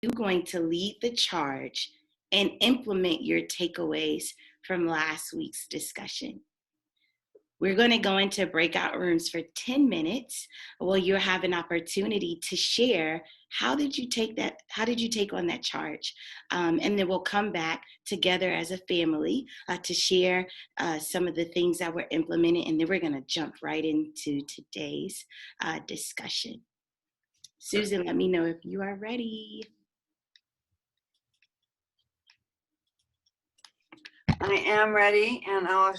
you're going to lead the charge and implement your takeaways from last week's discussion. We're going to go into breakout rooms for 10 minutes where you'll have an opportunity to share how did you take on that charge? And then we'll come back together as a family to share some of the things that were implemented, and then we're going to jump right into today's discussion. Susan, let me know if you are ready. I am ready, and I'll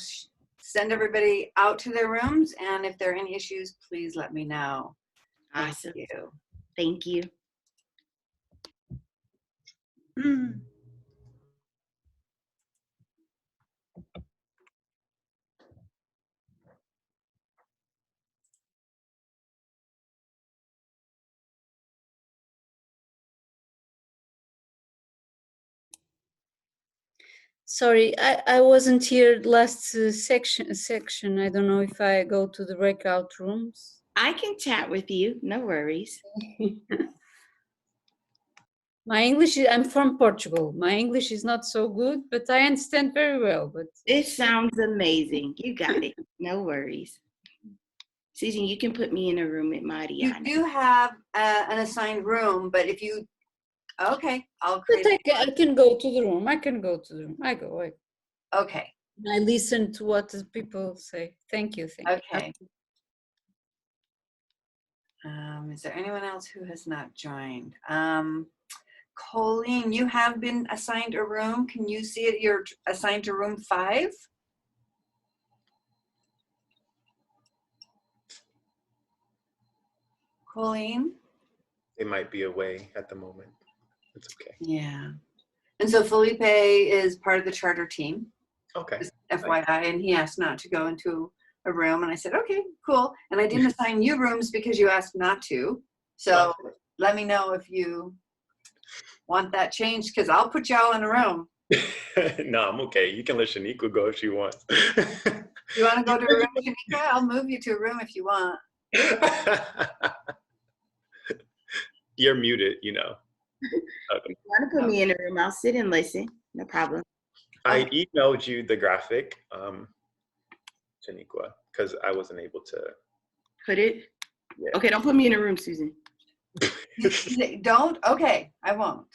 send everybody out to their rooms, and if there are any issues, please let me know. Awesome. Thank you. Thank you. Sorry, I wasn't here last section. I don't know if I go to the breakout rooms. I can chat with you, no worries. My English, I'm from Portugal. My English is not so good, but I understand very well. But it sounds amazing. You got it. No worries. Susan, you can put me in a room with Mariana. You do have an assigned room, but if you, okay, I'll create. I can go to the room. I can go to the room. I go. Okay. I listen to what the people say. Thank you. Okay. Is there anyone else who has not joined? Colleen, you have been assigned a room. Can you see it? You're assigned to room 5. Colleen? They might be away at the moment. It's okay. Yeah. And so Felipe is part of the charter team. Okay. Just FYI, and he asked not to go into a room, and I said, okay, cool. And I didn't assign you rooms because you asked not to. So let me know if you want that changed, because I'll put you all in a room. No, I'm okay. You can let Shenequa go if she wants. You want to go to a room, Shenequa? I'll move you to a room if you want. You're muted, you know. You want to put me in a room? I'll sit and listen. No problem. I emailed you the graphic, Shenequa, because I wasn't able to. Put it? Yeah. Okay, don't put me in a room, Susan. Don't? Okay, I won't.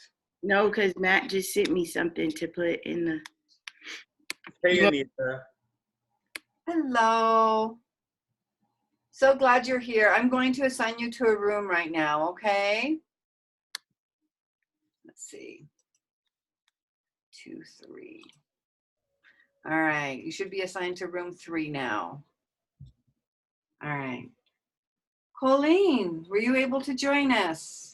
No, because Matt just sent me something to put in the. Hey, Anita. Hello. So glad you're here. I'm going to assign you to a room right now, okay? Let's see. 2, 3. All right, you should be assigned to room 3 now. All right. Colleen, were you able to join us?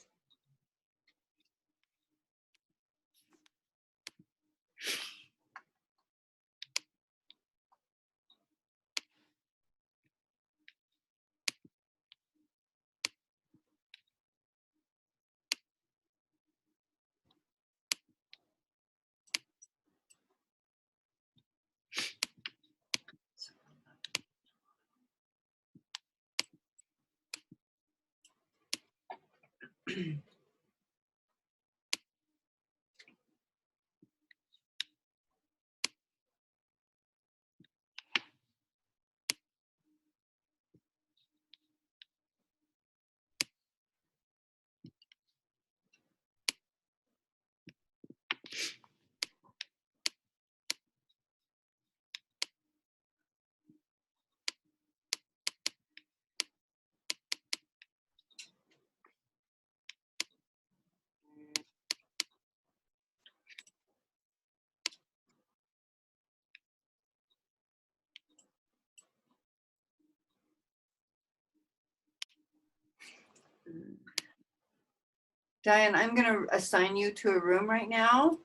Diane, I'm going to assign you to a room right now.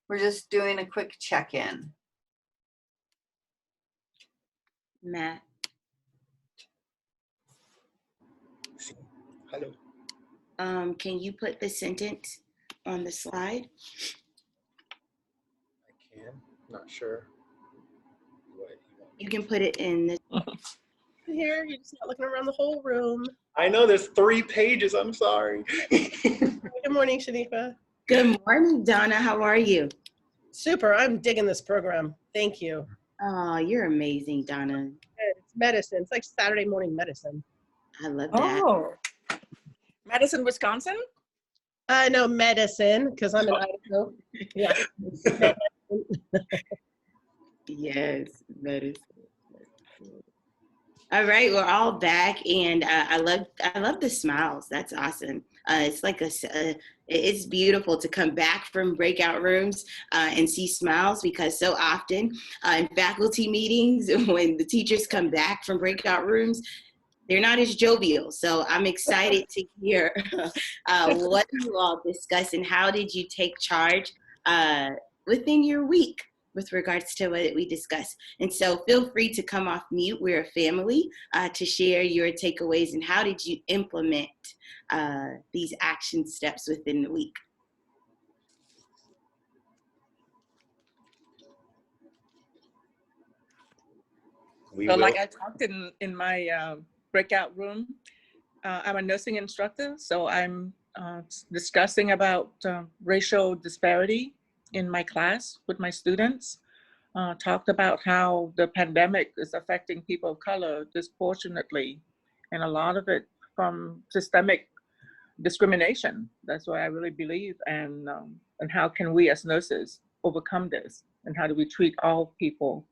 We're just doing a quick check-in. Matt. Hello. Can you put the sentence on the slide? I can. Not sure. You can put it in the. Here, you're just not looking around the whole room. I know there's 3 pages. I'm sorry. Good morning, Shenequa. Good morning, Donna. How are you? Super. I'm digging this program. Thank you. Oh, you're amazing, Donna. It's medicine. It's like Saturday morning medicine. I love that. Oh, Madison, Wisconsin? No, medicine, because I'm in Idaho. Yeah. Yes, medicine. All right, we're all back, and I love the smiles. That's awesome. It's like it's beautiful to come back from breakout rooms and see smiles, because so often in faculty meetings, when the teachers come back from breakout rooms, they're not as jovial. So I'm excited to hear what you all discuss and how did you take charge within your week with regards to what we discussed. And so feel free to come off mute. We're a family to share your takeaways and how did you implement these action steps within the week. So like I talked in my breakout room, I'm a nursing instructor, so I'm discussing about racial disparity in my class with my students. Talked about how the pandemic is affecting people of color disproportionately, and a lot of it from systemic discrimination. That's what I really believe, and how can we as nurses overcome this, and how do we treat all people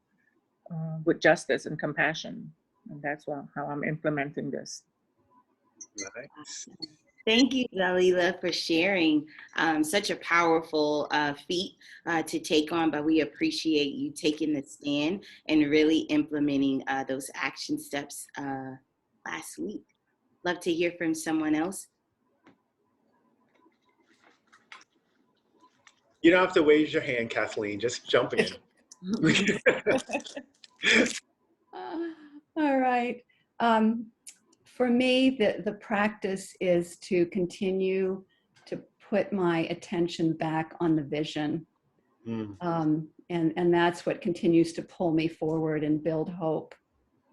with justice and compassion, and that's how I'm implementing this. Nice. Thank you, Dalila, for sharing such a powerful feat to take on, but we appreciate you taking the stand and really implementing those action steps last week. Love to hear from someone else. You don't have to raise your hand, Kathleen. Just jump in. All right. For me, the practice is to continue to put my attention back on the vision. And that's what continues to pull me forward and build hope,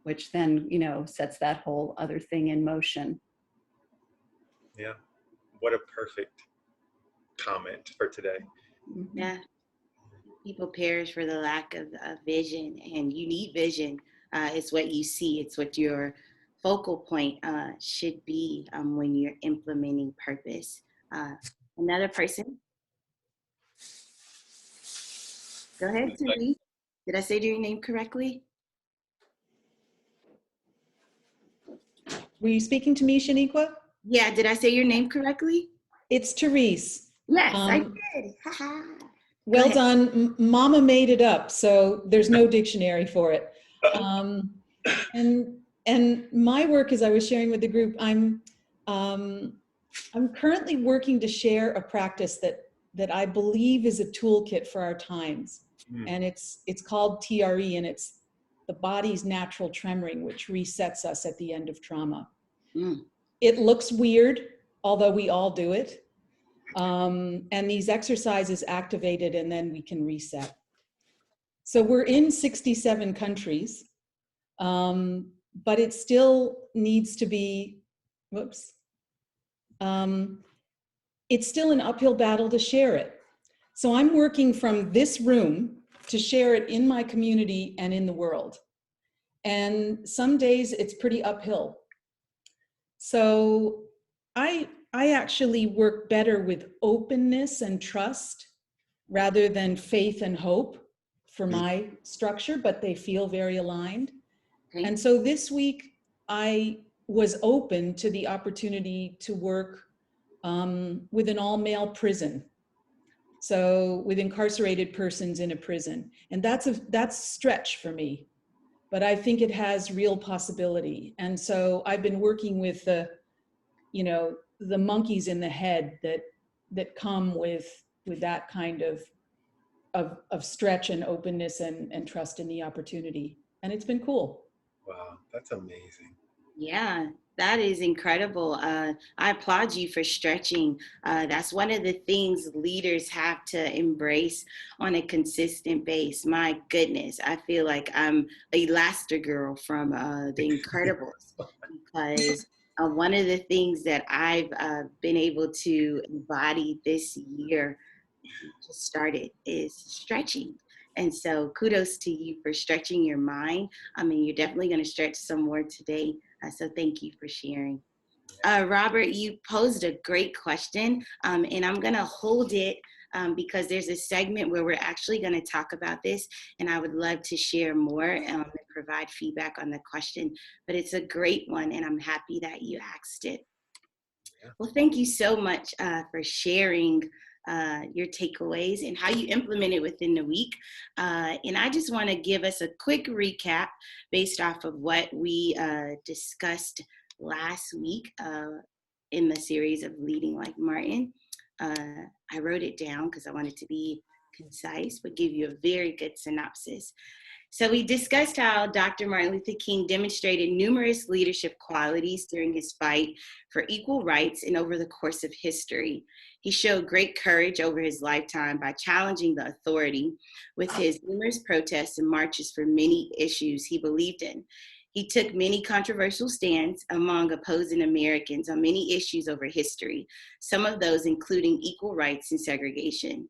which then, sets that whole other thing in motion. Yeah. What a perfect comment for today. Yeah. People perish for the lack of vision, and you need vision. It's what you see. It's what your focal point should be when you're implementing purpose. Another person. Go ahead, Therese. Did I say your name correctly? Were you speaking to me, Shenequa? Yeah, did I say your name correctly? It's Therese. Yes, I did. Well done. Mama made it up, so there's no dictionary for it. And my work, as I was sharing with the group, I'm currently working to share a practice that I believe is a toolkit for our times. And it's called TRE, and it's the body's natural tremoring, which resets us at the end of trauma. It looks weird, although we all do it. And these exercises activate it, and then we can reset. So we're in 67 countries, but it still needs to be, it's still an uphill battle to share it. So I'm working from this room to share it in my community and in the world. And some days it's pretty uphill. So I actually work better with openness and trust rather than faith and hope for my structure, but they feel very aligned. Okay. And so this week I was open to the opportunity to work with an all-male prison. So with incarcerated persons in a prison. And that's a stretch for me, but I think it has real possibility. And so I've been working with the monkeys in the head that come with that kind of stretch and openness and trust in the opportunity. And it's been cool. Wow, that's amazing. Yeah, that is incredible. I applaud you for stretching. That's one of the things leaders have to embrace on a consistent base. My goodness, I feel like I'm Elastigirl from The Incredibles, because One of the things that I've been able to embody this year, just started, is stretching. And so kudos to you for stretching your mind. I mean, you're definitely going to stretch some more today. So thank you for sharing. Robert, you posed a great question, and I'm going to hold it because there's a segment where we're actually going to talk about this, and I would love to share more and provide feedback on the question. But it's a great one, and I'm happy that you asked it. Well, thank you so much for sharing your takeaways and how you implement it within the week. And I just want to give us a quick recap based off of what we discussed last week in the series of Leading Like Martin. I wrote it down because I wanted to be concise, but give you a very good synopsis. So we discussed how Dr. Martin Luther King demonstrated numerous leadership qualities during his fight for equal rights and over the course of history. He showed great courage over his lifetime by challenging the authority with his numerous protests and marches for many issues he believed in. He took many controversial stands among opposing Americans on many issues over history, some of those including equal rights and segregation.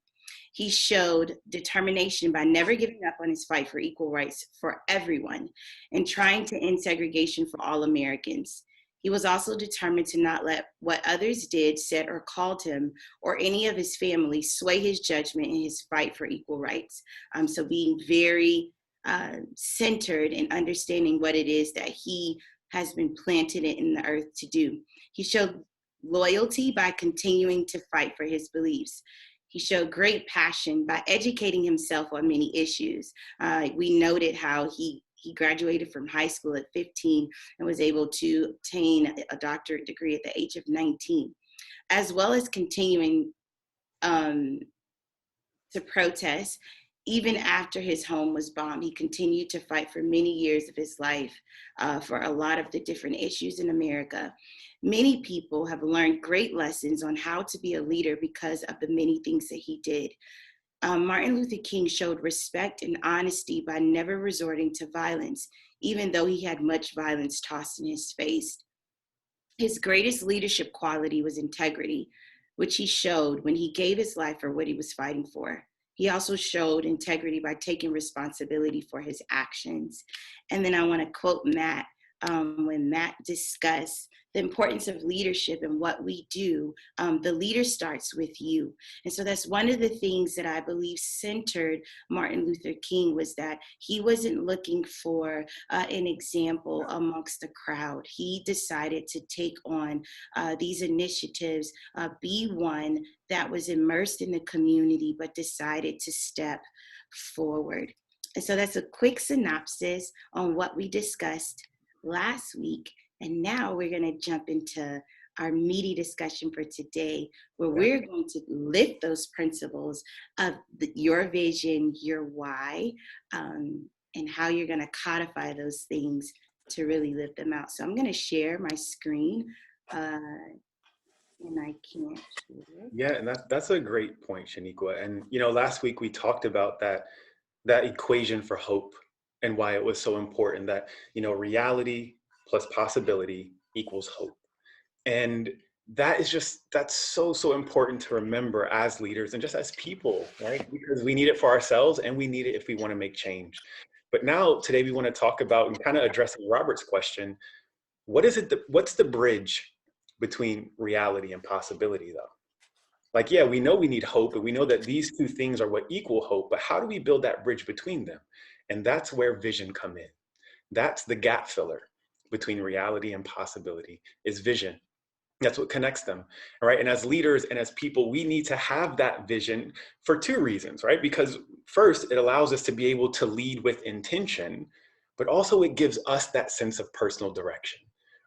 He showed determination by never giving up on his fight for equal rights for everyone and trying to end segregation for all Americans. He was also determined to not let what others did, said, or called him or any of his family sway his judgment in his fight for equal rights. So being very centered in understanding what it is that he has been planted in the earth to do. He showed loyalty by continuing to fight for his beliefs. He showed great passion by educating himself on many issues. We noted how he graduated from high school at 15 and was able to obtain a doctorate degree at the age of 19, as well as continuing to protest. Even after his home was bombed, he continued to fight for many years of his life for a lot of the different issues in America. Many people have learned great lessons on how to be a leader because of the many things that he did. Martin Luther King showed respect and honesty by never resorting to violence, even though he had much violence tossed in his face. His greatest leadership quality was integrity, which he showed when he gave his life for what he was fighting for. He also showed integrity by taking responsibility for his actions. And then I want to quote Matt when Matt discussed the importance of leadership and what we do. The leader starts with you. And so that's one of the things that I believe centered Martin Luther King, was that he wasn't looking for an example amongst the crowd. He decided to take on these initiatives, be one that was immersed in the community, but decided to step forward. And so that's a quick synopsis on what we discussed last week. And now we're going to jump into our meaty discussion for today, where we're going to lift those principles of your vision, your why, and how you're going to codify those things to really live them out. So I'm going to share my screen. And I can't share. Yeah, and that's a great point, Shenequa. And last week we talked about that equation for hope and why it was so important that reality plus possibility equals hope. And that's so important to remember as leaders and just as people, right? Because we need it for ourselves and we need it if we want to make change. But now today we want to talk about, and kind of addressing Robert's question, what's the bridge between reality and possibility though? Like, yeah, we know we need hope, and we know that these two things are what equal hope, but how do we build that bridge between them? And that's where vision come in. That's the gap filler between reality and possibility, is vision. That's what connects them, right? And as leaders and as people, we need to have that vision for two reasons, right? Because first, it allows us to be able to lead with intention, but also it gives us that sense of personal direction,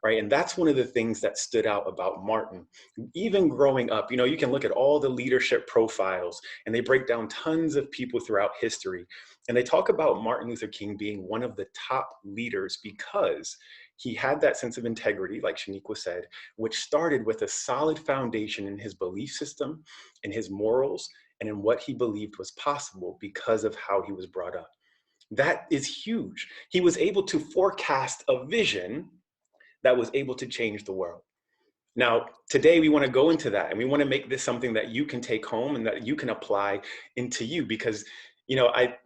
right? And that's one of the things that stood out about Martin. Even growing up, you can look at all the leadership profiles and they break down tons of people throughout history. And they talk about Martin Luther King being one of the top leaders because he had that sense of integrity, like Shenequa said, which started with a solid foundation in his belief system, in his morals, and in what he believed was possible because of how he was brought up. That is huge. He was able to forecast a vision that was able to change the world. Now, today we want to go into that, and we want to make this something that you can take home and that you can apply into you, because, you know, I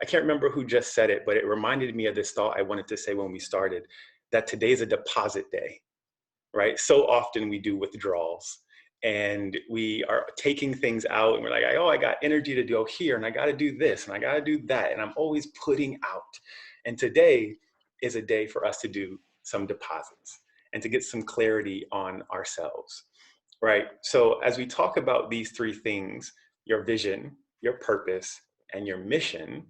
can't remember who just said it, but it reminded me of this thought I wanted to say when we started, that today is a deposit day, right? So often we do withdrawals, and we are taking things out, and we're like, oh, I got energy to go here, and I got to do this, and I got to do that, and I'm always putting out. And today is a day for us to do some deposits and to get some clarity on ourselves, right? So as we talk about these three things, your vision, your purpose, and your mission,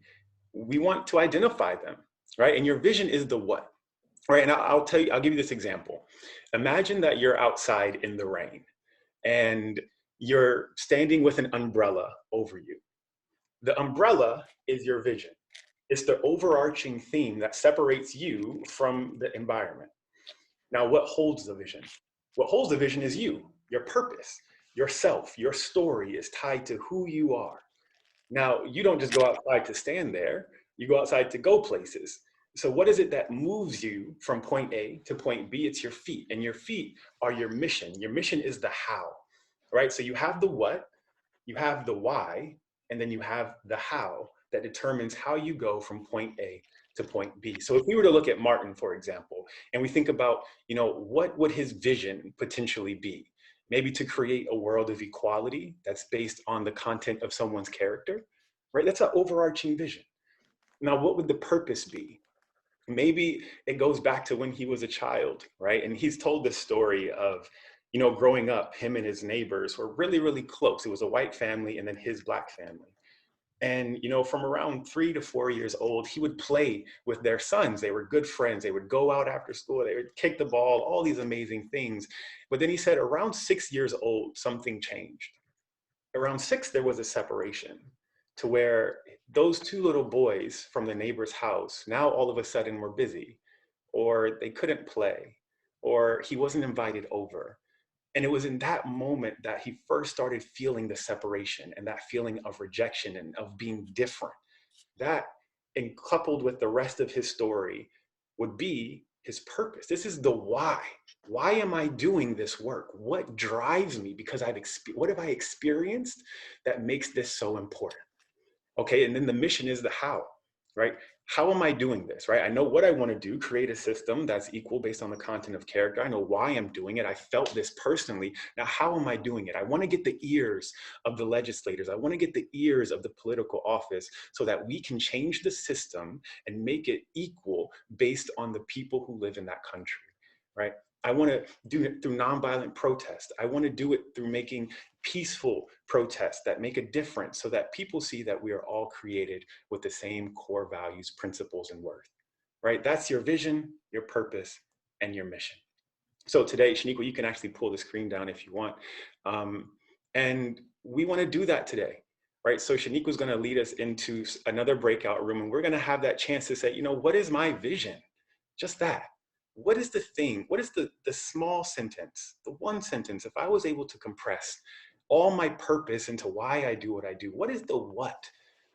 we want to identify them, right? And your vision is the what, right? And I'll tell you, I'll give you this example. Imagine that you're outside in the rain and you're standing with an umbrella over you. The umbrella is your vision. It's the overarching theme that separates you from the environment. Now, what holds the vision? What holds the vision is you, your purpose, yourself, your story is tied to who you are. Now, you don't just go outside to stand there, you go outside to go places. So what is it that moves you from point A to point B? It's your feet, and your feet are your mission. Your mission is the how, right? So you have the what, you have the why, and then you have the how that determines how you go from point A to point B. So if we were to look at Martin, for example, and we think about, you know, what would his vision potentially be? Maybe to create a world of equality that's based on the content of someone's character, right? That's an overarching vision. Now, what would the purpose be? Maybe it goes back to when he was a child, right? And he's told this story of, you know, growing up, him and his neighbors were really, really close. It was a white family and then his black family. And, you know, from around 3 to 4 years old, he would play with their sons. They were good friends. They would go out after school. They would kick the ball, all these amazing things. But then he said around 6 years old, something changed. Around 6, there was a separation to where those two little boys from the neighbor's house, now all of a sudden were busy, or they couldn't play, or he wasn't invited over. And it was in that moment that he first started feeling the separation and that feeling of rejection and of being different. That, and coupled with the rest of his story, would be his purpose. This is the why. Why am I doing this work? What drives me? Because what have I experienced that makes this so important? Okay, and then the mission is the how, right? How am I doing this, right? I know what I want to do, create a system that's equal based on the content of character. I know why I'm doing it. I felt this personally. Now, how am I doing it? I want to get the ears of the legislators. I want to get the ears of the political office so that we can change the system and make it equal based on the people who live in that country, right? I want to do it through nonviolent protest. I want to do it through making peaceful protests that make a difference so that people see that we are all created with the same core values, principles, and worth, right? That's your vision, your purpose, and your mission. So today, Shenequa, you can actually pull the screen down if you want. And we want to do that today, right? So Shenequa is going to lead us into another breakout room, and we're going to have that chance to say, you know, what is my vision? Just that. What is the thing? What is the small sentence, the one sentence, if I was able to compress all my purpose into why I do what I do? What is the what?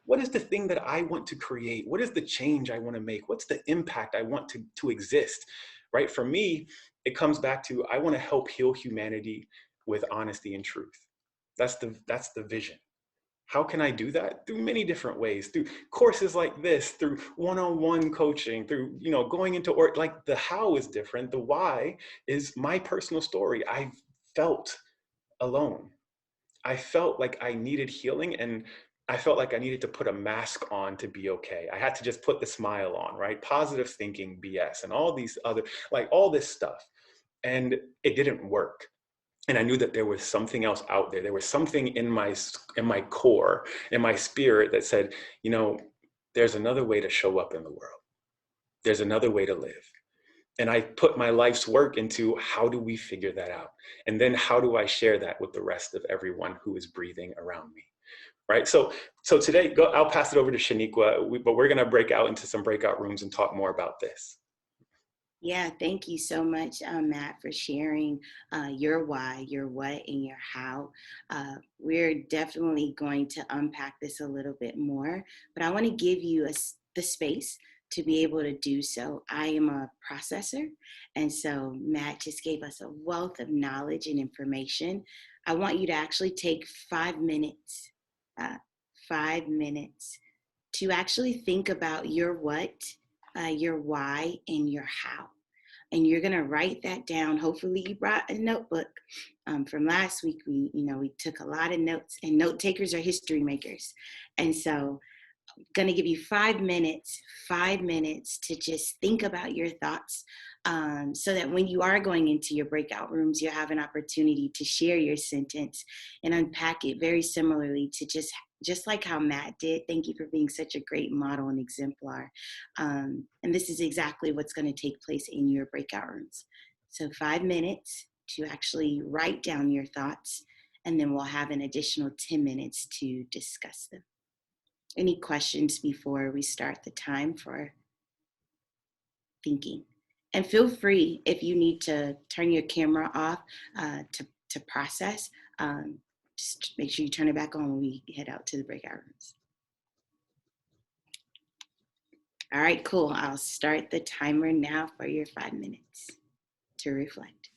What is the thing that I want to create? What is the change I want to make? What's the impact I want to exist, right? For me, it comes back to, I want to help heal humanity with honesty and truth. That's the vision. How can I do that? Through many different ways, through courses like this, through one-on-one coaching, through, you know, going into, or like the how is different. The why is my personal story. I felt alone. I felt like I needed healing, and I felt like I needed to put a mask on to be okay. I had to just put the smile on, right? Positive thinking, BS, and all these other, like all this stuff. And it didn't work. And I knew that there was something else out there. There was something in my core, in my spirit that said, you know, there's another way to show up in the world. There's another way to live. And I put my life's work into, how do we figure that out? And then how do I share that with the rest of everyone who is breathing around me, right? So today, I'll pass it over to Shenequa, but we're gonna break out into some breakout rooms and talk more about this. Yeah, thank you so much, Matt, for sharing your why, your what, and your how. We're definitely going to unpack this a little bit more, but I want to give you the space to be able to do so. I am a processor, and so Matt just gave us a wealth of knowledge and information. I want you to actually take 5 minutes, 5 minutes to actually think about your what, your why, and your how. And you're gonna write that down. Hopefully you brought a notebook. From last week, we took a lot of notes, and note takers are history makers. And so going to give you 5 minutes to just think about your thoughts, so that when you are going into your breakout rooms, you have an opportunity to share your sentence and unpack it very similarly to just like how Matt did. Thank you for being such a great model and exemplar. And this is exactly what's going to take place in your breakout rooms. So 5 minutes to actually write down your thoughts, and then we'll have an additional 10 minutes to discuss them. Any questions before we start the time for thinking? And feel free, if you need to turn your camera off to process, just make sure you turn it back on when we head out to the breakout rooms. All right, cool. I'll start the timer now for your 5 minutes to reflect.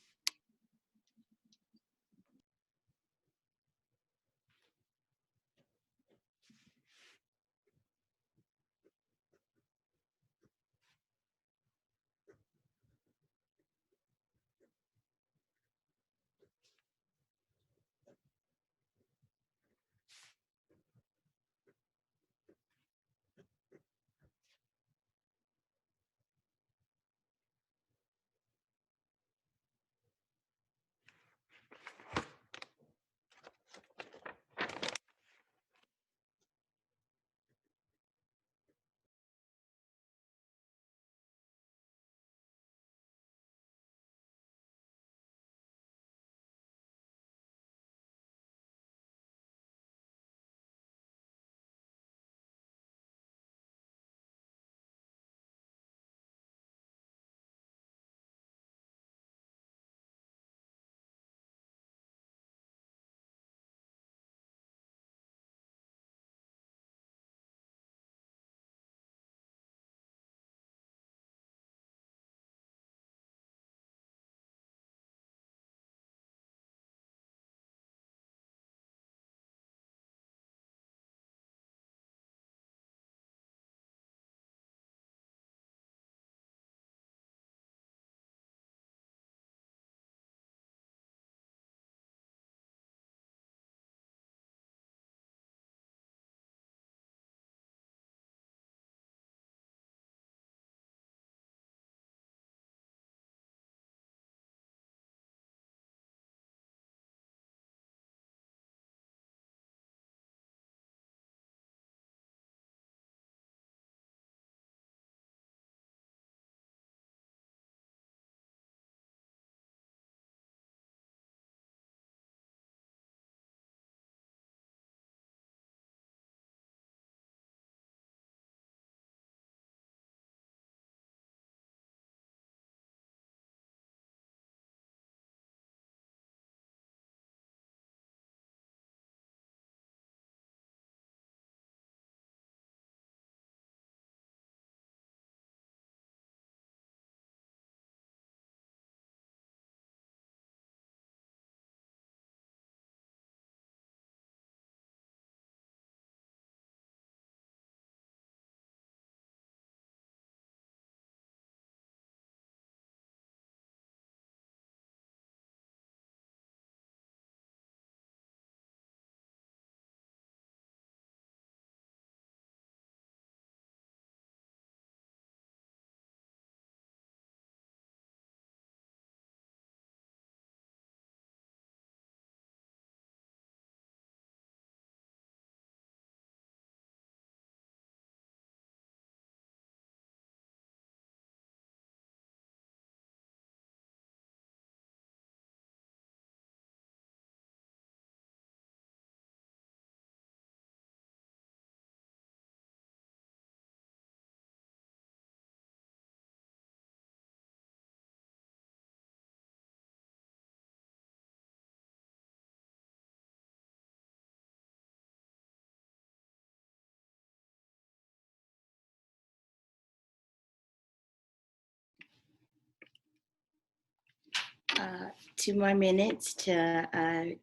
2 more minutes to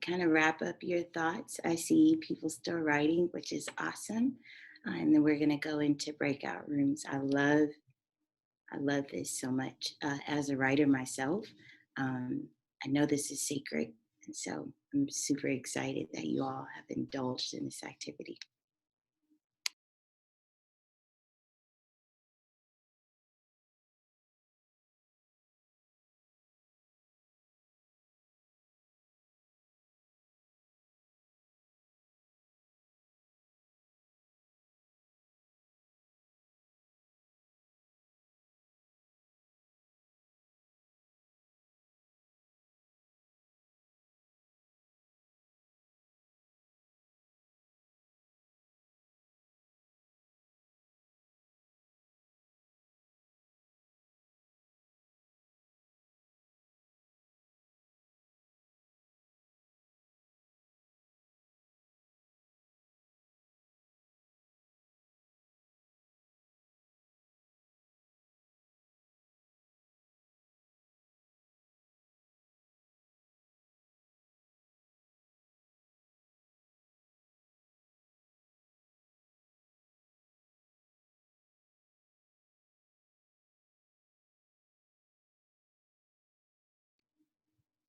kind of wrap up your thoughts. I see people still writing, which is awesome. And then we're going to go into breakout rooms. I love this so much. As a writer myself, I know this is sacred. And so I'm super excited that you all have indulged in this activity.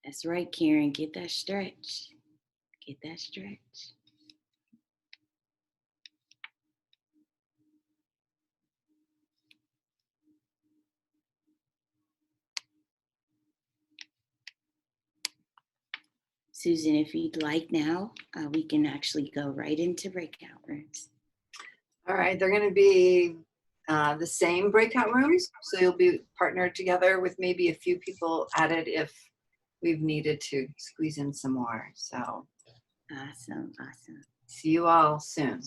That's right, Karen. Get that stretch. Get that stretch. Susan, if you'd like now, we can actually go right into breakout rooms. All right, they're going to be the same breakout rooms. So you'll be partnered together with maybe a few people added if we've needed to squeeze in some more. So Awesome, awesome. see you all soon.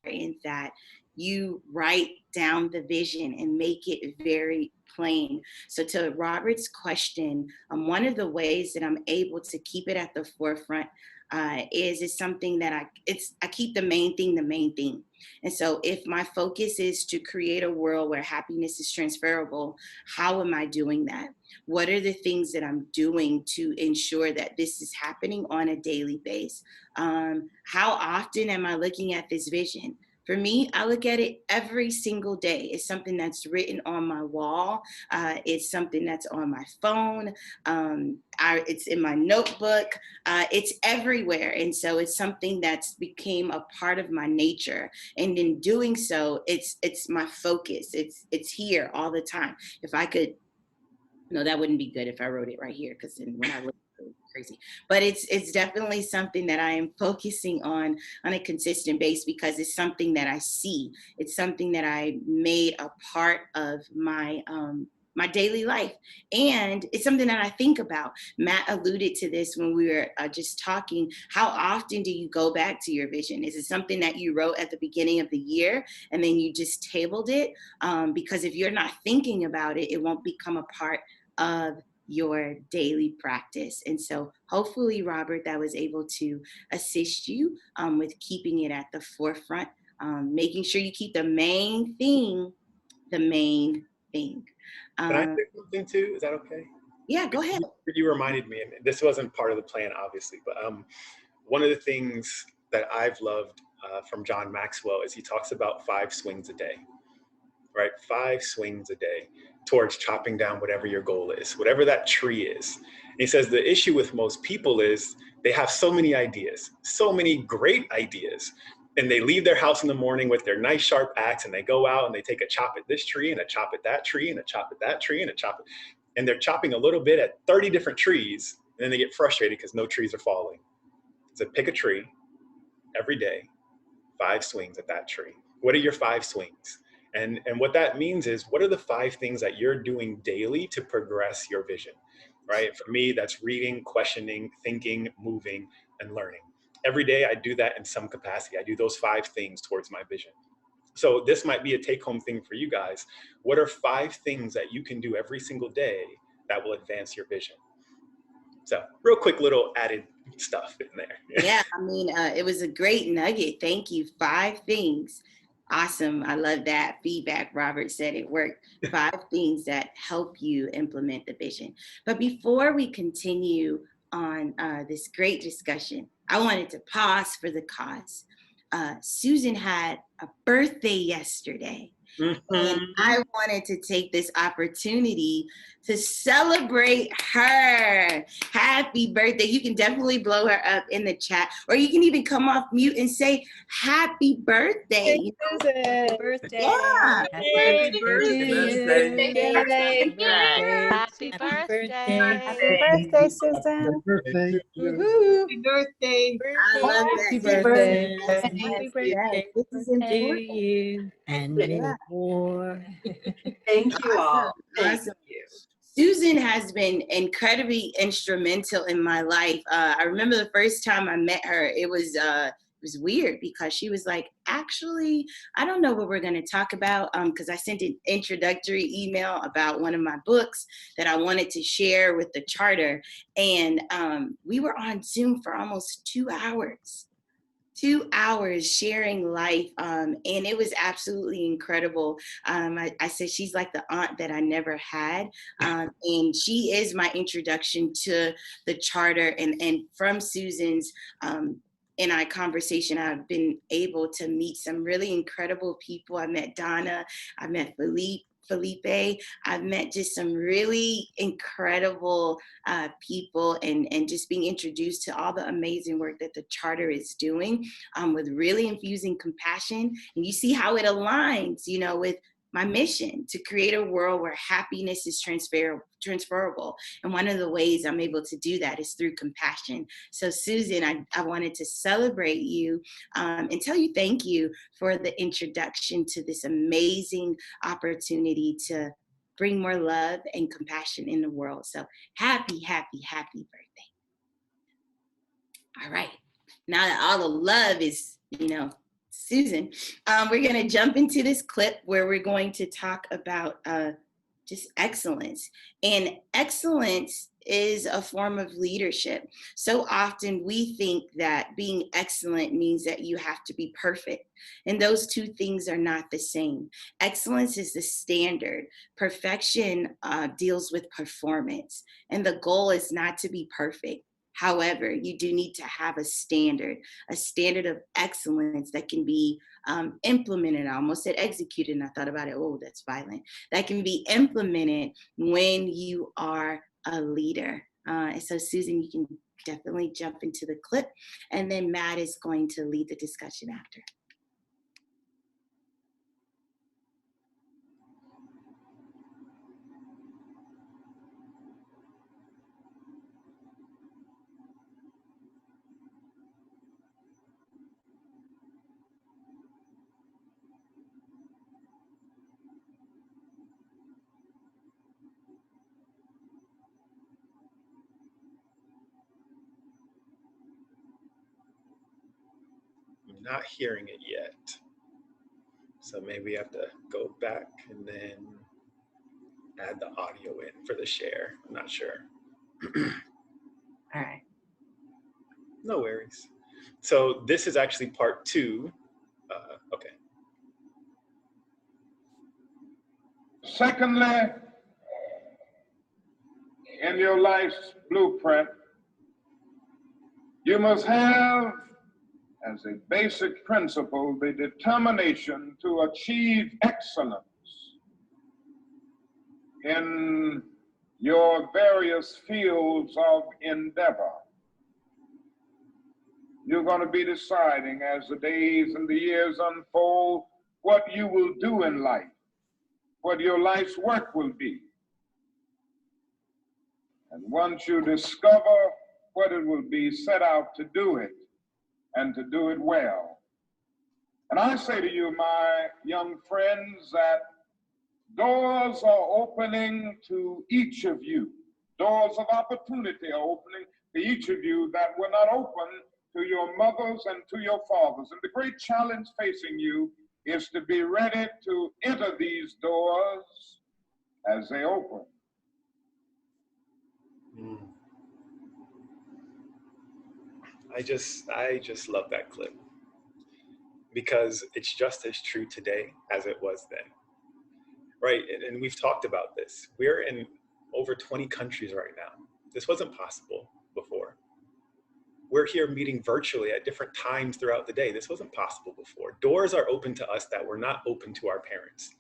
In that you write down the vision and make it very plain. So to Robert's question, one of the ways that I'm able to keep it at the forefront is something that I keep the main thing. And so if my focus is to create a world where happiness is transferable, how am I doing that? What are the things that I'm doing to ensure that this is happening on a daily basis? How often am I looking at this vision? For me, I look at it every single day. It's something that's written on my wall. It's something that's on my phone. It's in my notebook. It's everywhere. And so it's something that's became a part of my nature. And in doing so, it's my focus. It's here all the time. If I could, no, that wouldn't be good if I wrote it right here, because then when I look crazy. But it's definitely something that I am focusing on a consistent base, because it's something that I see. It's something that I made a part of my my daily life, and it's something that I think about. Matt alluded to this when we were just talking. How often do you go back to your vision? Is it something that you wrote at the beginning of the year and then you just tabled it? Because if you're not thinking about it, it won't become a part of your daily practice. And so hopefully, Robert, that was able to assist you with keeping it at the forefront, making sure you keep the main thing the main thing. Can I say something too? Is that okay? Yeah, go ahead. You reminded me, and this wasn't part of the plan, obviously, but one of the things that I've loved from John Maxwell is he talks about 5 swings a day, right? 5 swings a day towards chopping down whatever your goal is, whatever that tree is. And he says the issue with most people is they have so many ideas, so many great ideas, and they leave their house in the morning with their nice sharp axe, and they go out and they take a chop at this tree and a chop at that tree and a chop at that tree and a chop, and they're chopping a little bit at 30 different trees, and then they get frustrated because no trees are falling. So pick a tree every day, 5 swings at that tree. What are your 5 swings? And what that means is, what are the 5 things that you're doing daily to progress your vision, right? For me, that's reading, questioning, thinking, moving, and learning. Every day I do that in some capacity. I do those 5 things towards my vision. So this might be a take-home thing for you guys. What are 5 things that you can do every single day that will advance your vision? So real quick little added stuff in there. Yeah, I mean, it was a great nugget. Thank you. 5 things. Awesome. I love that feedback. Robert said it worked. 5 things that help you implement the vision. But before we continue on this great discussion, I wanted to pause for the cause. Susan had a birthday yesterday. And I wanted to take this opportunity to celebrate her. Happy birthday. You can definitely blow her up in the chat, or you can even come off mute and say, happy birthday. Thank you, Susan. Birthday. Yeah. Happy birthday. Happy birthday. Happy birthday, Susan. Woohoo. Happy birthday. I love that. Happy birthday. Yes, yes. This is important. you and many Yeah. more. Thank you all. Thank Awesome. you. Susan has been incredibly instrumental in my life. I remember the first time I met her, it was weird because she was like, actually, I don't know what we're going to talk about, because I sent an introductory email about one of my books that I wanted to share with the charter. And we were on Zoom for almost 2 hours. 2 hours sharing life, and it was absolutely incredible. I said she's like the aunt that I never had, and she is my introduction to the charter. And from Susan's in our conversation, I've been able to meet some really incredible people. I met Donna, I met Felipe, I've met just some really incredible people, and just being introduced to all the amazing work that the charter is doing, with really infusing compassion. And you see how it aligns, with my mission to create a world where happiness is transferable. And one of the ways I'm able to do that is through compassion. So Susan, I wanted to celebrate you and tell you thank you for the introduction to this amazing opportunity to bring more love and compassion in the world. So happy, happy, happy birthday. All right. Now that all the love is, Susan, we're going to jump into this clip where we're going to talk about just excellence. And excellence is a form of leadership. So often we think that being excellent means that you have to be perfect. And those two things are not the same. Excellence is the standard. Perfection deals with performance. And the goal is not to be perfect. However, you do need to have a standard of excellence that can be implemented. I almost said executed, and I thought about it. Oh, that's violent. That can be implemented when you are a leader. And so, Susan, you can definitely jump into the clip, and then Matt is going to lead the discussion after. I'm not hearing it yet. So maybe I have to go back and then add the audio in for the share. I'm not sure. All right. No worries. So this is actually part 2. Okay. Secondly, in your life's blueprint, you must have as a basic principle the determination to achieve excellence in your various fields of endeavor. You're going to be deciding as the days and the years unfold what you will do in life, what your life's work will be. And once you discover what it will be, set out to do it and to do it well. And I say to you, my young friends, that doors are opening to each of you. Doors of opportunity are opening to each of you that were not open to your mothers and to your fathers. And the great challenge facing you is to be ready to enter these doors as they open. I just love that clip. because it's just as true today as it was then, right? And we've talked about this. We're in over 20 countries right now. This wasn't possible before. We're here meeting virtually at different times throughout the day. This wasn't possible before. Doors are open to us that were not open to our parents.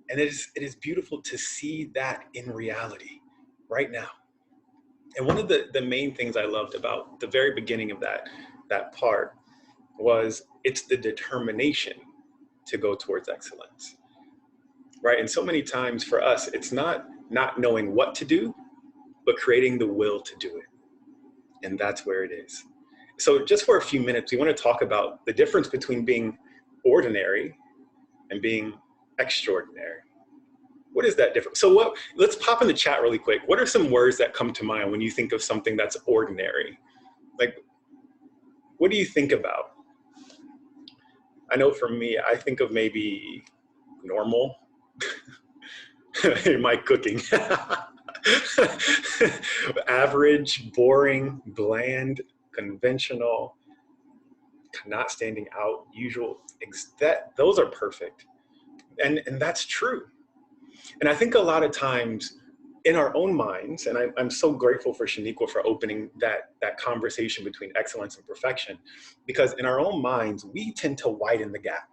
And it is beautiful to see that in reality right now. And one of the main things I loved about the very beginning of that part was it's the determination to go towards excellence, right? And so many times for us, it's not knowing what to do, but creating the will to do it. And that's where it is. So just for a few minutes, we want to talk about the difference between being ordinary and being extraordinary. What is that difference? So let's pop in the chat really quick. What are some words that come to mind when you think of something that's ordinary? Like, what do you think about? I know for me, I think of maybe normal. My cooking. Average, boring, bland, conventional, not standing out, usual. Those are perfect. And that's true. And I think a lot of times in our own minds, and I'm so grateful for Shenequa for opening that conversation between excellence and perfection, because in our own minds, we tend to widen the gap.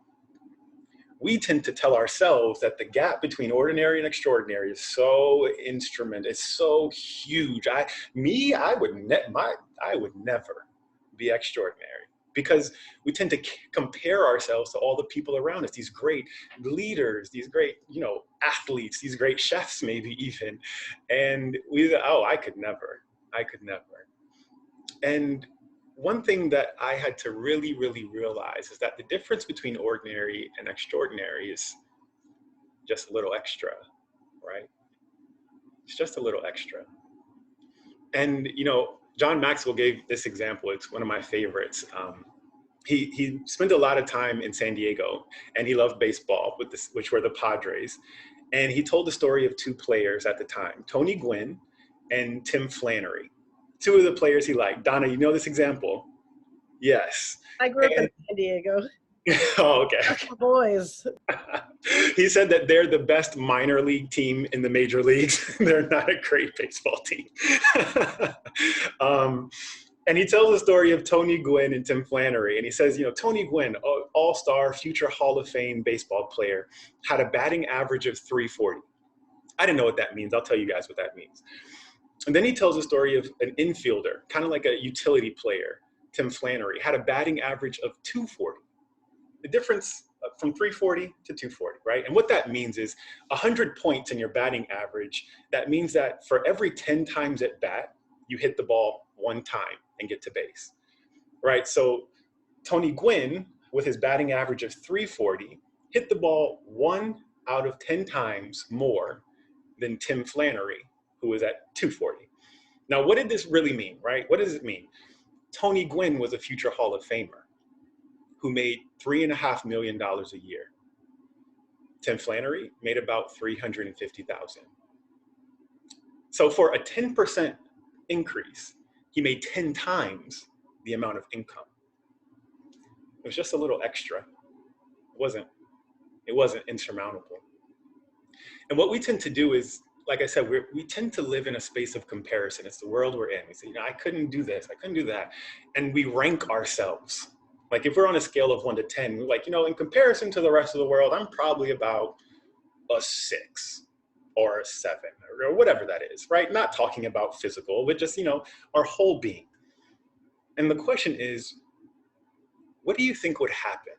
We tend to tell ourselves that the gap between ordinary and extraordinary is so it's so huge. I would never be extraordinary, because we tend to compare ourselves to all the people around us, these great leaders, these great, athletes, these great chefs, maybe even. And I could never. And one thing that I had to really, really realize is that the difference between ordinary and extraordinary is just a little extra, right? It's just a little extra. And, John Maxwell gave this example. It's one of my favorites. He spent a lot of time in San Diego, and he loved baseball, which were the Padres. And he told the story of two players at the time, Tony Gwynn and Tim Flannery, two of the players he liked. Donna, you know this example? Yes. I grew up in San Diego. Oh, okay. Boys. He said that they're the best minor league team in the major leagues. They're not a great baseball team. And he tells the story of Tony Gwynn and Tim Flannery. And he says, Tony Gwynn, all-star, future Hall of Fame baseball player, had a batting average of 340. I didn't know what that means. I'll tell you guys what that means. And then he tells the story of an infielder, kind of like a utility player, Tim Flannery, had a batting average of 240. The difference from 340 to 240, right? And what that means is 100 points in your batting average. That means that for every 10 times at bat, you hit the ball one time and get to base, right? So Tony Gwynn, with his batting average of 340, hit the ball 1 out of 10 times more than Tim Flannery, who was at 240. Now, what did this really mean, right? What does it mean? Tony Gwynn was a future Hall of Famer who made $3.5 million a year. Tim Flannery made about $350,000. So for a 10% increase, he made 10 times the amount of income. It was just a little extra. It wasn't insurmountable. And what we tend to do is, like I said, we tend to live in a space of comparison. It's the world we're in. We say, I couldn't do this, I couldn't do that. And we rank ourselves. Like if we're on a scale of 1 to 10, we're like, in comparison to the rest of the world, I'm probably about a 6 or a 7 or whatever that is, right? Not talking about physical, but just, our whole being. And the question is, what do you think would happen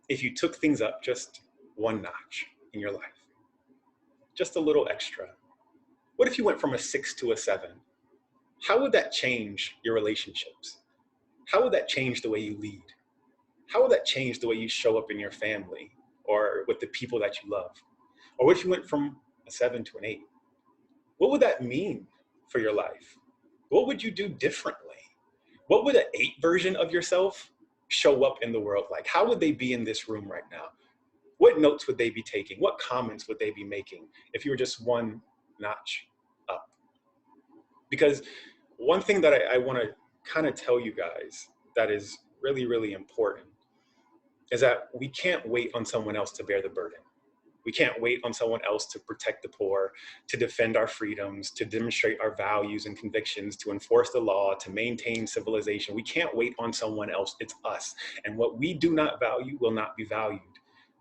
if you took things up just one notch in your life? Just a little extra. What if you went from a 6 to a 7? How would that change your relationships? How would that change the way you lead? How would that change the way you show up in your family or with the people that you love? Or what if you went from a 7 to an 8? What would that mean for your life? What would you do differently? What would an 8 version of yourself show up in the world like? How would they be in this room right now? What notes would they be taking? What comments would they be making if you were just one notch up? Because one thing that I want to kind of tell you guys that is really, really important is that we can't wait on someone else to bear the burden. We can't wait on someone else to protect the poor, to defend our freedoms, to demonstrate our values and convictions, to enforce the law, to maintain civilization. We can't wait on someone else. It's us. And what we do not value will not be valued.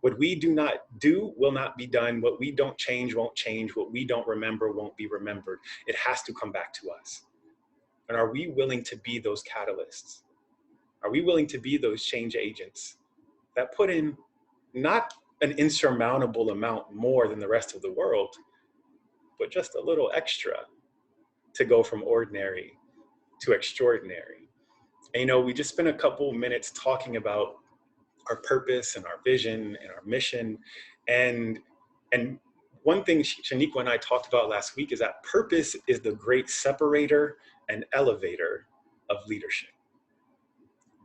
What we do not do will not be done. What we don't change won't change. What we don't remember won't be remembered. It has to come back to us. And are we willing to be those catalysts? Are we willing to be those change agents that put in not an insurmountable amount more than the rest of the world, but just a little extra to go from ordinary to extraordinary? And, you know, we just spent a couple minutes talking about our purpose and our vision and our mission. And one thing Shenequa and I talked about last week is that purpose is the great separator and elevator of leadership.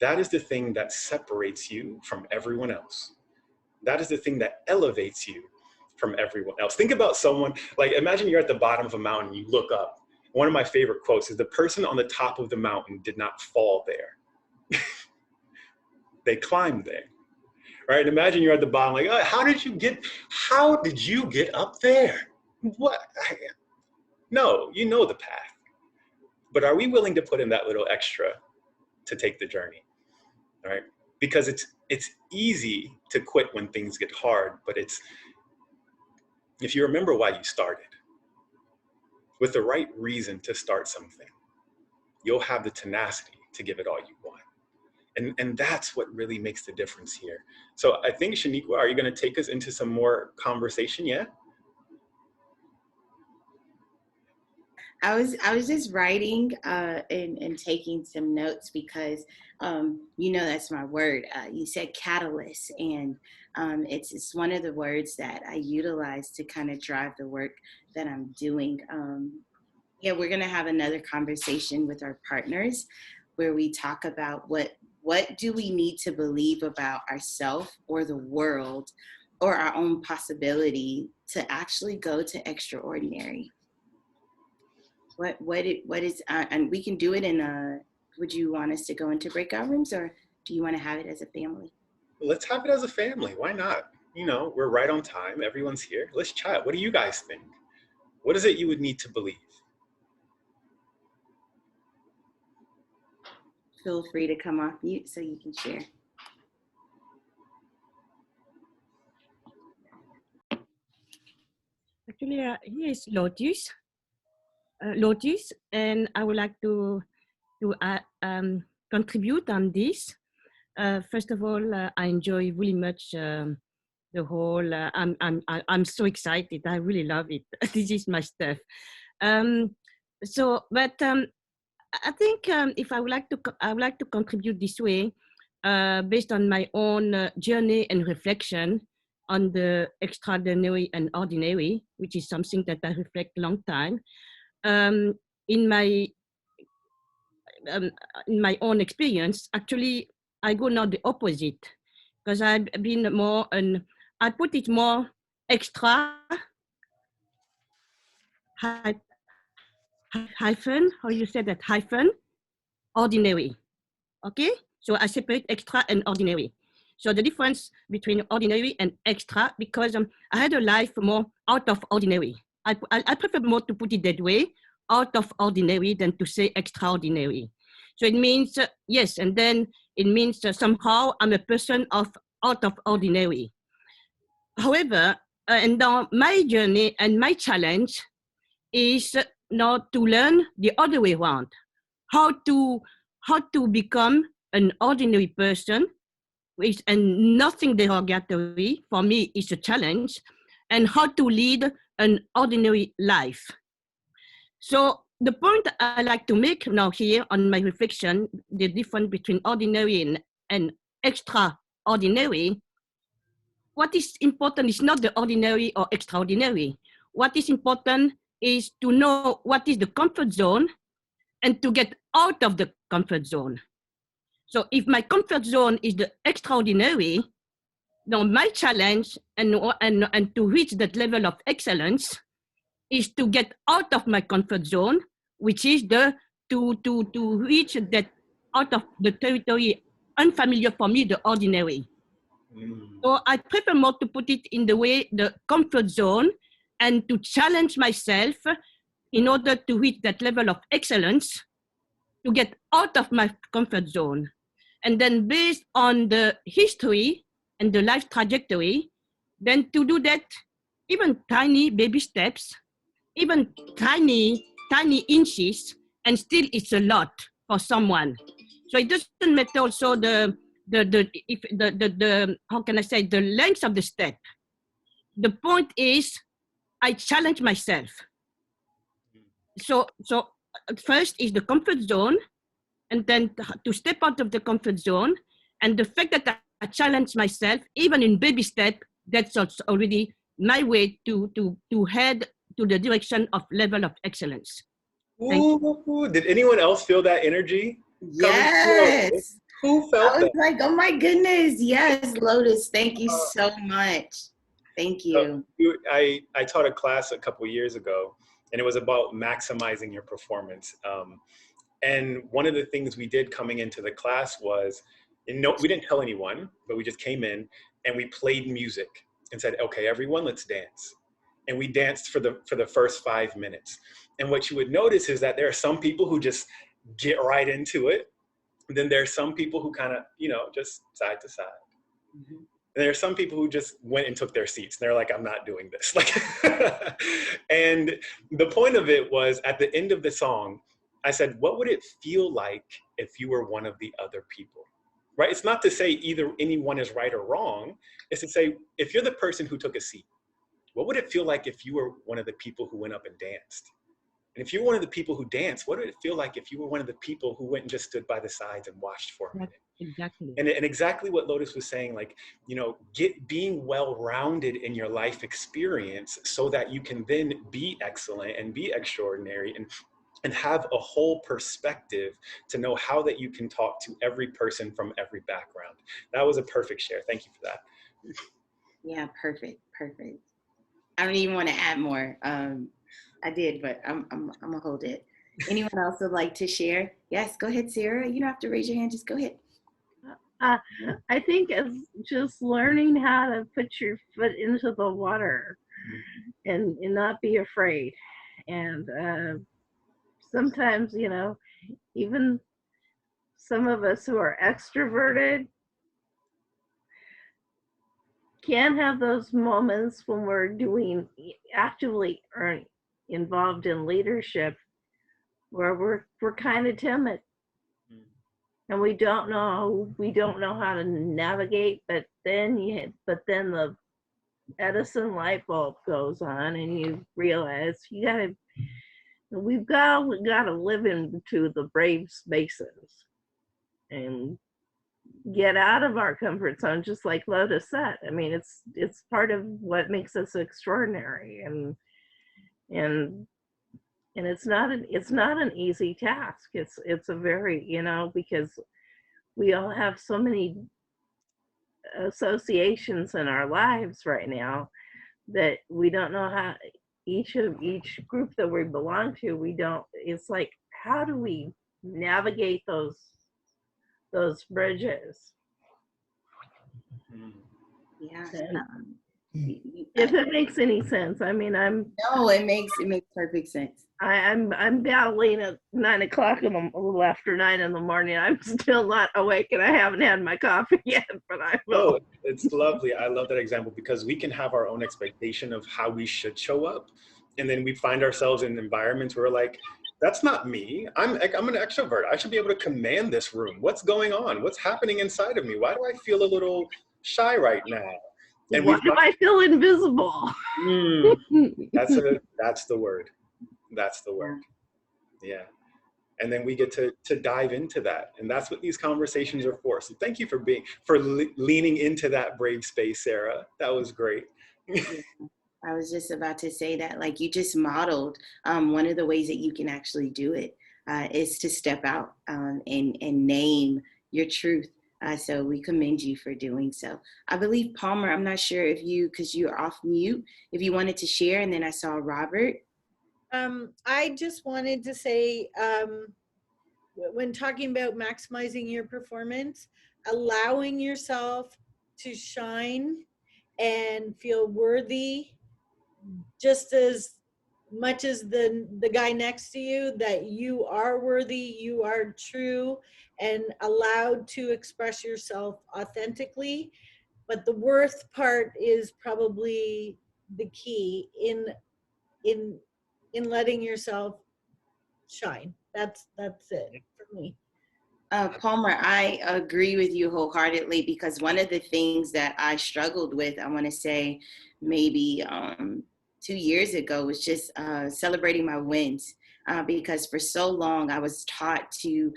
That is the thing that separates you from everyone else. That is the thing that elevates you from everyone else. Think about someone, like imagine you're at the bottom of a mountain, you look up. One of my favorite quotes is, the person on the top of the mountain did not fall there. They climbed there, right? Imagine you're at the bottom, like, oh, how did you get up there? What? No, you know the path. But are we willing to put in that little extra to take the journey, right? Because it's easy to quit when things get hard, but if you remember why you started, with the right reason to start something, you'll have the tenacity to give it all you want. And that's what really makes the difference here. So I think, Shenequa, are you going to take us into some more conversation yet? I was just writing and taking some notes because you know that's my word. You said catalyst, and it's one of the words that I utilize to kind of drive the work that I'm doing. Yeah, we're gonna have another conversation with our partners where we talk about what do we need to believe about ourselves or the world or our own possibility to actually go to extraordinary. What is and we can do it in a, would you want us to go into breakout rooms, or do you want to have it as a family? Let's have it as a family. Why not? You know, we're right on time. Everyone's here. Let's chat. What do you guys think? What is it you would need to believe? Feel free to come off mute so you can share. Actually, here is Lotus. Lotus, and I would like to contribute on this. First of all, I enjoy really much the whole. I'm so excited. I really love it. This is my stuff. I think if I would like to contribute this way, based on my own journey and reflection on the extraordinary and ordinary, which is something that I reflect a long time. In my own experience, actually, I go now the opposite, because I've been more, I put it more extra, hyphen, how you say that, hyphen, ordinary, okay? So I separate extra and ordinary. So the difference between ordinary and extra, because I had a life more out of ordinary. I prefer more to put it that way, out of ordinary, than to say extraordinary. So it means, yes, and then it means somehow I'm a person out of ordinary. However, and now my journey and my challenge is now to learn the other way around, how to become an ordinary person, and nothing derogatory for me is a challenge, and how to lead an ordinary life. So the point I like to make now here on my reflection, the difference between ordinary and extraordinary, what is important is not the ordinary or extraordinary. What is important is to know what is the comfort zone and to get out of the comfort zone. So if my comfort zone is the extraordinary, now my challenge and to reach that level of excellence is to get out of my comfort zone, which is to reach that out of the territory unfamiliar for me, the ordinary. So I prefer more to put it in the way, the comfort zone, and to challenge myself in order to reach that level of excellence, to get out of my comfort zone. And then based on the history and the life trajectory, then to do that, even tiny baby steps, even tiny inches, and still it's a lot for someone. So it doesn't matter also the how can I say, the length of the step. The point is, I challenge myself. So first is the comfort zone, and then to step out of the comfort zone, and the fact that I challenge myself, even in baby step, that's also already my way to head to the direction of level of excellence. Ooh, did anyone else feel that energy? Yes. Who felt I was that? like, oh my goodness. Yes, Lotus. Thank you so much. Thank you. I taught a class a couple years ago, and it was about maximizing your performance. And one of the things we did coming into the class was, we didn't tell anyone, but we just came in and we played music and said, okay, everyone, let's dance. And we danced for the first 5 minutes. And what you would notice is that there are some people who just get right into it. And then there are some people who kind of, just side to side. Mm-hmm. And there are some people who just went and took their seats. And they're like, I'm not doing this. And the point of it was, at the end of the song, I said, what would it feel like if you were one of the other people? Right? It's not to say either anyone is right or wrong. It's to say, if you're the person who took a seat, what would it feel like if you were one of the people who went up and danced? And if you're one of the people who danced, what would it feel like if you were one of the people who went and just stood by the sides and watched for a minute? Exactly. And exactly what Lotus was saying, being well-rounded in your life experience so that you can then be excellent and be extraordinary and have a whole perspective to know how that you can talk to every person from every background. That was a perfect share. Thank you for that. Yeah, perfect. I don't even want to add more. I did, but I'm gonna hold it. Anyone else would like to share? Yes, go ahead, Sarah. You don't have to raise your hand. Just go ahead. I think it's just learning how to put your foot into the water and not be afraid. And sometimes, even some of us who are extroverted can have those moments when we're actively involved in leadership where we're kind of timid. And we don't know how to navigate, but then the Edison light bulb goes on and you realize we've got to live into the brave spaces and get out of our comfort zone, just like Lotus said. I mean, it's part of what makes us extraordinary, and it's not an easy task. It's a very, because we all have so many associations in our lives right now that we don't know how each group that we belong to, it's like, how do we navigate those bridges? Yeah. If it makes any sense. I mean, no, it makes perfect sense. I'm battling at 9 o'clock a little after 9 in the morning. I'm still not awake and I haven't had my coffee yet, but I will. Oh, it's lovely. I love that example because we can have our own expectation of how we should show up. And then we find ourselves in environments where we're like, that's not me. I'm an extrovert. I should be able to command this room. What's going on? What's happening inside of me? Why do I feel a little shy right now? And why do I feel invisible? That's the word. That's the word. Yeah. And then we get to dive into that. And that's what these conversations are for. So thank you for leaning into that brave space, Sarah. That was great. I was just about to say that, like, you just modeled one of the ways that you can actually do it is to step out and name your truth. So we commend you for doing so. I believe, Palmer, I'm not sure if because you're off mute, if you wanted to share, and then I saw Robert. I just wanted to say, when talking about maximizing your performance, allowing yourself to shine and feel worthy just as much as the guy next to you, that you are worthy, you are true and allowed to express yourself authentically. But the worth part is probably the key in letting yourself shine. That's it for me. Palmer, I agree with you wholeheartedly, because one of the things that I struggled with, I want to say maybe 2 years ago, was just celebrating my wins. Because for so long I was taught to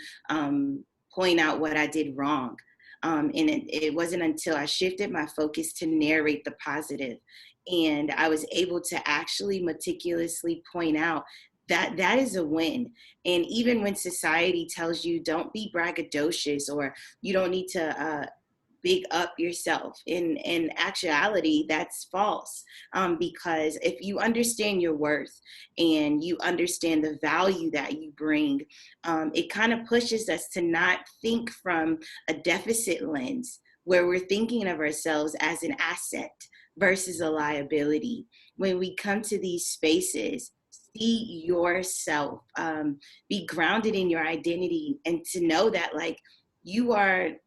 point out what I did wrong. And it wasn't until I shifted my focus to narrate the positive, and I was able to actually meticulously point out that that is a win. And even when society tells you don't be braggadocious or you don't need to big up yourself, in actuality, that's false. Because if you understand your worth and you understand the value that you bring, it kind of pushes us to not think from a deficit lens where we're thinking of ourselves as an asset versus a liability. When we come to these spaces, see yourself, be grounded in your identity, and to know that like you're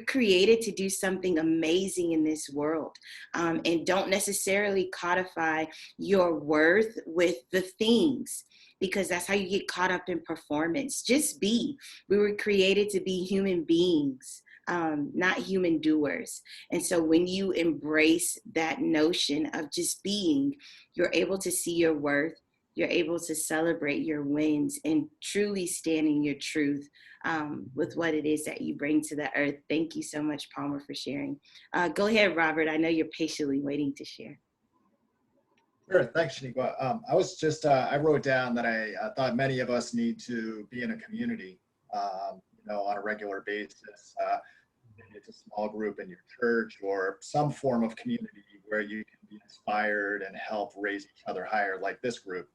created to do something amazing in this world, and don't necessarily codify your worth with the things, because that's how you get caught up in performance. Just be. We were created to be human beings, not human doers. And so when you embrace that notion of just being, you're able to see your worth, you're able to celebrate your wins, and truly stand in your truth with what it is that you bring to the earth. Thank you so much, Palmer, for sharing. Go ahead, Robert. I know you're patiently waiting to share. Sure, thanks, Shenequa. I was just, I wrote down that I thought many of us need to be in a community, on a regular basis. Maybe it's a small group in your church or some form of community where you can be inspired and help raise each other higher, like this group.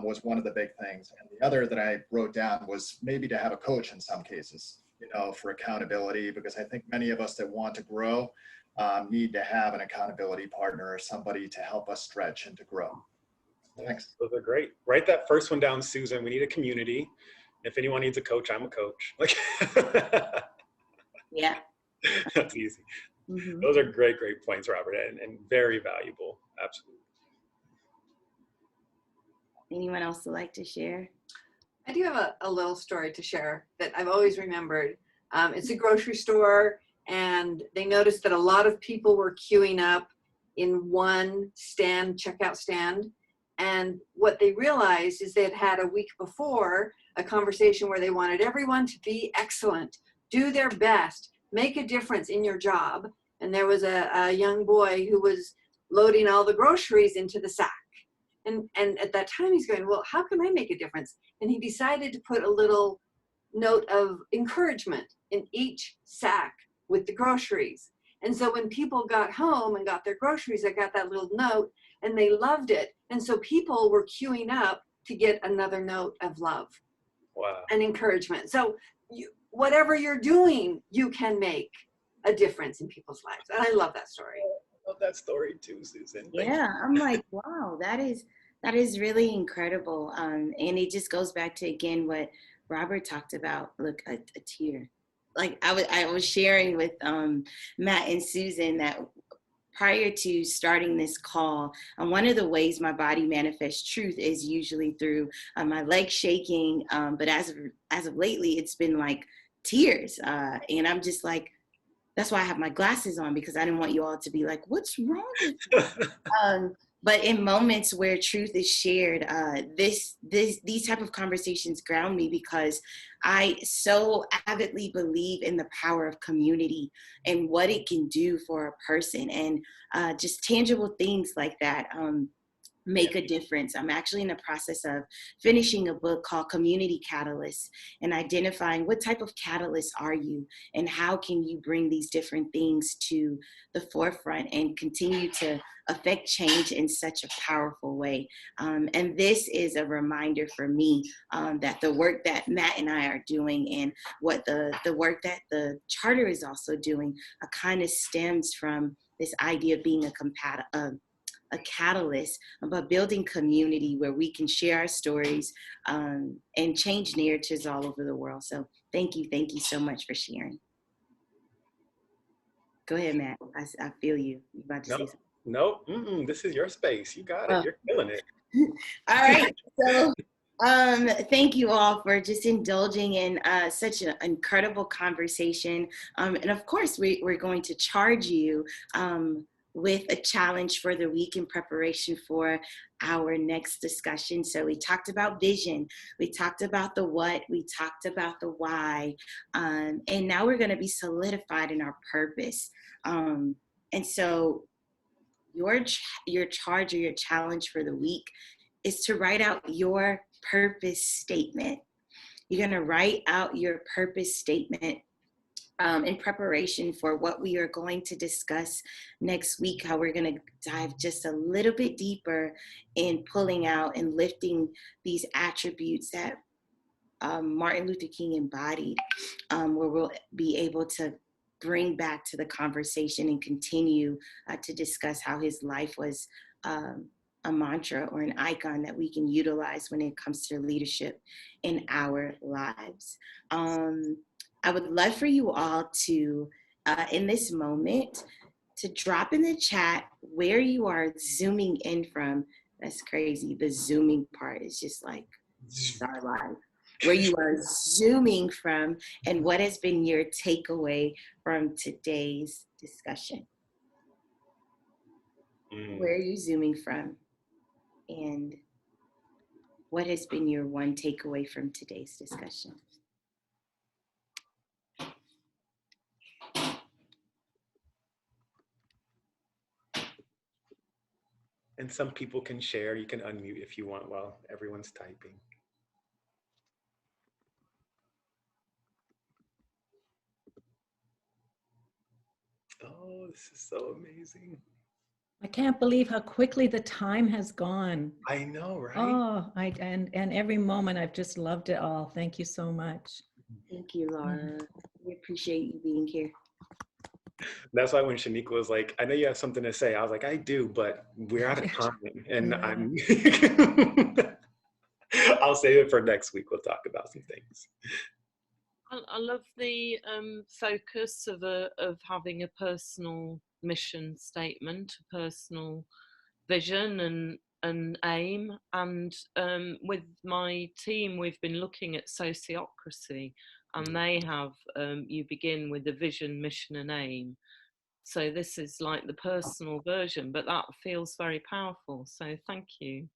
Was one of the big things. And the other that I wrote down was maybe to have a coach in some cases, for accountability, because I think many of us that want to grow need to have an accountability partner or somebody to help us stretch and to grow. Thanks. Those are great. Write that first one down, Susan. We need a community. If anyone needs a coach, I'm a coach. Yeah. That's easy. Mm-hmm. Those are great points, Robert, and very valuable. Absolutely. Anyone else would like to share? I do have a little story to share that I've always remembered. It's a grocery store, and they noticed that a lot of people were queuing up in one checkout stand. And what they realized is they had had a week before a conversation where they wanted everyone to be excellent, do their best, make a difference in your job. And there was a young boy who was loading all the groceries into the sack. And at that time he's going, well, how can I make a difference? And he decided to put a little note of encouragement in each sack with the groceries. And so when people got home and got their groceries, I got that little note and they loved it. And so people were queuing up to get another note of love. Wow. And encouragement. So whatever you're doing, you can make a difference in people's lives. And I love that story. I love that story too, Susan. Yeah, I'm like, wow, that is really incredible. And it just goes back to, again, what Robert talked about. Look, a tear. Like I was sharing with Matt and Susan that prior to starting this call, one of the ways my body manifests truth is usually through my legs shaking. But as of lately, it's been like tears. And I'm just like, that's why I have my glasses on, because I didn't want you all to be like, what's wrong with you? But in moments where truth is shared, these type of conversations ground me, because I so avidly believe in the power of community and what it can do for a person, and just tangible things like that. make a difference. I'm actually in the process of finishing a book called Community Catalyst, and identifying what type of catalyst are you and how can you bring these different things to the forefront and continue to affect change in such a powerful way. And this is a reminder for me that the work that Matt and I are doing, and what the work that the charter is also doing, kind of stems from this idea of being a catalyst, about building community where we can share our stories and change narratives all over the world. So thank you so much for sharing. Go ahead, Matt. I feel you. You about to say something? No, this is your space. You got it. You're killing it. All right. So thank you all for just indulging in such an incredible conversation. And of course, we're going to charge you with a challenge for the week in preparation for our next discussion. So we talked about vision, we talked about the what, we talked about the why, and now we're going to be solidified in our purpose. And so your charge or your challenge for the week is to write out your purpose statement. You're going to write out your purpose statement in preparation for what we are going to discuss next week, how we're going to dive just a little bit deeper in pulling out and lifting these attributes that Martin Luther King embodied, where we'll be able to bring back to the conversation and continue to discuss how his life was a mantra or an icon that we can utilize when it comes to leadership in our lives. I would love for you all to, in this moment, to drop in the chat where you are zooming in from. That's crazy. The zooming part is just like our life. Where you are zooming from, and what has been your takeaway from today's discussion. Where are you zooming from? And what has been your one takeaway from today's discussion? And some people can share. You can unmute if you want while everyone's typing. Oh, this is so amazing. I can't believe how quickly the time has gone. I know, right? Oh, and every moment, I've just loved it all. Thank you so much. Thank you, Laura. We appreciate you being here. That's why when Shenequa was like, I know you have something to say, I was like, I do, but we're out of time. And I'm I'll save it for next week. We'll talk about some things. I love the focus of having a personal mission statement, a personal vision and aim. And with my team, we've been looking at sociocracy, and they have, you begin with a vision, mission and aim. So this is like the personal version, but that feels very powerful. So thank you.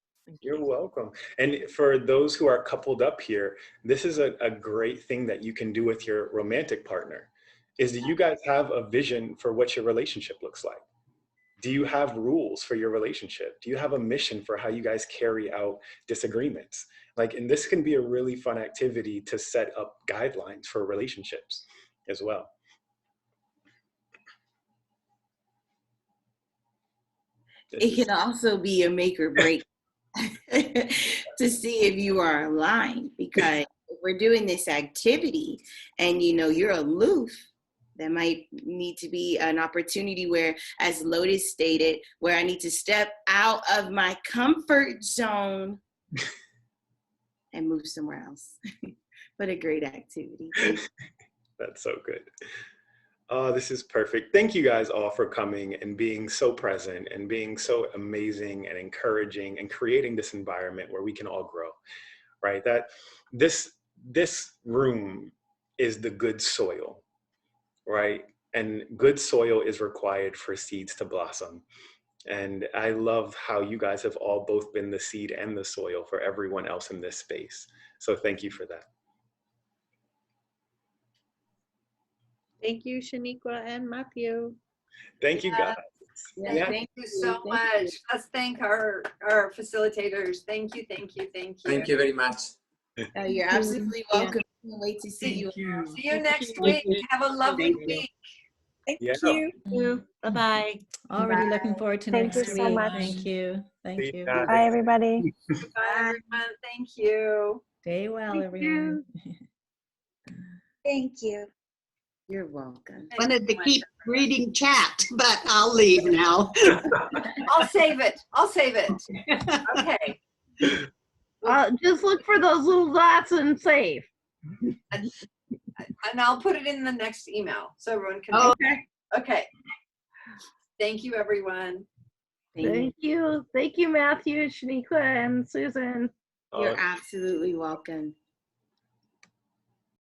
You're welcome. And for those who are coupled up here, this is a great thing that you can do with your romantic partner, is do you guys have a vision for what your relationship looks like? Do you have rules for your relationship? Do you have a mission for how you guys carry out disagreements? Like, and this can be a really fun activity to set up guidelines for relationships as well. It can also be a make or break to see if you are aligned, because if we're doing this activity and you're aloof, there might need to be an opportunity where, as Lotus stated, where I need to step out of my comfort zone and move somewhere else. What a great activity. That's so good. Oh, this is perfect. Thank you guys all for coming and being so present and being so amazing and encouraging and creating this environment where we can all grow, right? That this room is the good soil, right? And good soil is required for seeds to blossom. And I love how you guys have all both been the seed and the soil for everyone else in this space. So thank you for that. Thank you, Shenequa and Matthew. Thank you, guys. Yeah, Thank you so much. Let's thank our facilitators. Thank you, thank you, thank you. Thank you very much. You're absolutely welcome. Can't wait to see you. See you next week. Have a lovely week. Thank Yeah. you. Bye-bye. Already looking forward to Thank next you week. so much. Thank you. Thank See you. you. Bye, everybody. Bye, everyone. Thank you. Stay well, Thank everyone. Thank you. You're welcome. Wanted to keep reading chat, but I'll leave now. I'll save it. I'll save it. Okay. Just look for those little dots and save. And I'll put it in the next email so everyone can. Okay. Okay. Thank you, everyone. Thank you. Thank you, Matthew, Shenequa, and Susan. You're absolutely welcome.